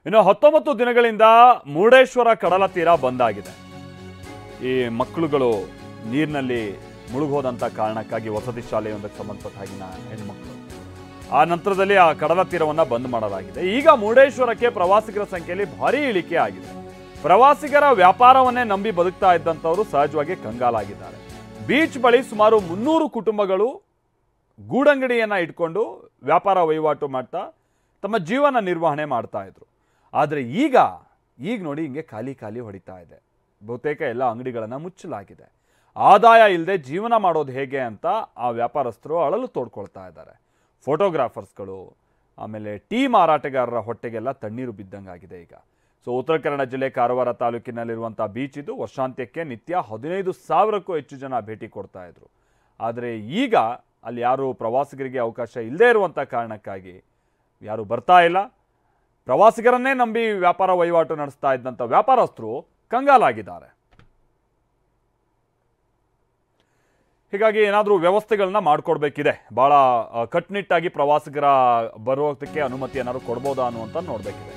ಇನ್ನು 19 ದಿನಗಳಿಂದ ಮುರುಡೇಶ್ವರ ಕಡಲ ತೀರ ಬಂದಾಗಿದೆ. ಈ ಮಕ್ಕಳುಗಳು ನೀರಿನಲ್ಲಿ ಮುಳುಗೋದಂತ ಕಾರಣಕ್ಕಾಗಿ ವಸತಿ ಶಾಲೆಯೊಂದಕ್ಕೆ ಸಂಬಂಧಪಟ್ಟ ಹಾಗಿನ ಹೆಣ್ಮಕ್ಳು ಆ ನಂತರದಲ್ಲಿ ಆ ಕಡಲ ತೀರವನ್ನ ಬಂದ್ ಮಾಡಲಾಗಿದೆ. ಈಗ ಮುರುಡೇಶ್ವರಕ್ಕೆ ಪ್ರವಾಸಿಗರ ಸಂಖ್ಯೆಯಲ್ಲಿ ಭಾರಿ ಇಳಿಕೆ ಆಗಿದೆ. ಪ್ರವಾಸಿಗರ ವ್ಯಾಪಾರವನ್ನೇ ನಂಬಿ ಬದುಕ್ತಾ ಇದ್ದಂಥವರು ಸಹಜವಾಗಿ ಕಂಗಾಲಾಗಿದ್ದಾರೆ. ಬೀಚ್ ಬಳಿ ಸುಮಾರು 300 ಕುಟುಂಬಗಳು ಗೂಡಂಗಡಿಯನ್ನ ಇಟ್ಕೊಂಡು ವ್ಯಾಪಾರ ವಹಿವಾಟು ಮಾಡ್ತಾ ತಮ್ಮ ಜೀವನ ನಿರ್ವಹಣೆ ಮಾಡ್ತಾ ಇದ್ರು. ಆದರೆ ಈಗ ನೋಡಿ ಹಿಂಗೆ ಖಾಲಿ ಹೊಡಿತಾ ಇದೆ. ಬಹುತೇಕ ಎಲ್ಲ ಅಂಗಡಿಗಳನ್ನು ಮುಚ್ಚಲಾಗಿದೆ. ಆದಾಯ ಇಲ್ಲದೆ ಜೀವನ ಮಾಡೋದು ಹೇಗೆ ಅಂತ ಆ ವ್ಯಾಪಾರಸ್ಥರು ಅಳಲು ತೋಡ್ಕೊಳ್ತಾ ಇದ್ದಾರೆ. ಫೋಟೋಗ್ರಾಫರ್ಸ್ಗಳು ಆಮೇಲೆ ಟೀ ಮಾರಾಟಗಾರರ ಹೊಟ್ಟೆಗೆಲ್ಲ ತಣ್ಣೀರು ಬಿದ್ದಂಗಾಗಿದೆ ಈಗ. ಸೊ ಉತ್ತರ ಕನ್ನಡ ಜಿಲ್ಲೆ ಕಾರವಾರ ತಾಲೂಕಿನಲ್ಲಿರುವಂಥ ಬೀಚ್ ಇದು. ವರ್ಷಾಂತ್ಯಕ್ಕೆ ನಿತ್ಯ 15,000ಕ್ಕೂ ಹೆಚ್ಚು ಜನ ಭೇಟಿ ಕೊಡ್ತಾ ಇದ್ರು. ಆದರೆ ಈಗ ಅಲ್ಲಿ ಯಾರು ಪ್ರವಾಸಿಗರಿಗೆ ಅವಕಾಶ ಇಲ್ಲದೇ ಇರುವಂಥ ಕಾರಣಕ್ಕಾಗಿ ಯಾರು ಬರ್ತಾ ಇಲ್ಲ. ಪ್ರವಾಸಿಗರನ್ನೇ ನಂಬಿ ವ್ಯಾಪಾರ ವಹಿವಾಟು ನಡೆಸ್ತಾ ಇದ್ದಂಥ ವ್ಯಾಪಾರಸ್ಥರು ಕಂಗಾಲಾಗಿದ್ದಾರೆ. ಹೀಗಾಗಿ ಏನಾದರೂ ವ್ಯವಸ್ಥೆಗಳನ್ನ ಮಾಡಿಕೊಡ್ಬೇಕಿದೆ. ಭಾಳ ಕಟ್ಟುನಿಟ್ಟಾಗಿ ಪ್ರವಾಸಿಗರ ಬರೋದಕ್ಕೆ ಅನುಮತಿ ಏನಾದ್ರು ಕೊಡ್ಬೋದಾ ಅನ್ನುವಂಥ ನೋಡಬೇಕಿದೆ.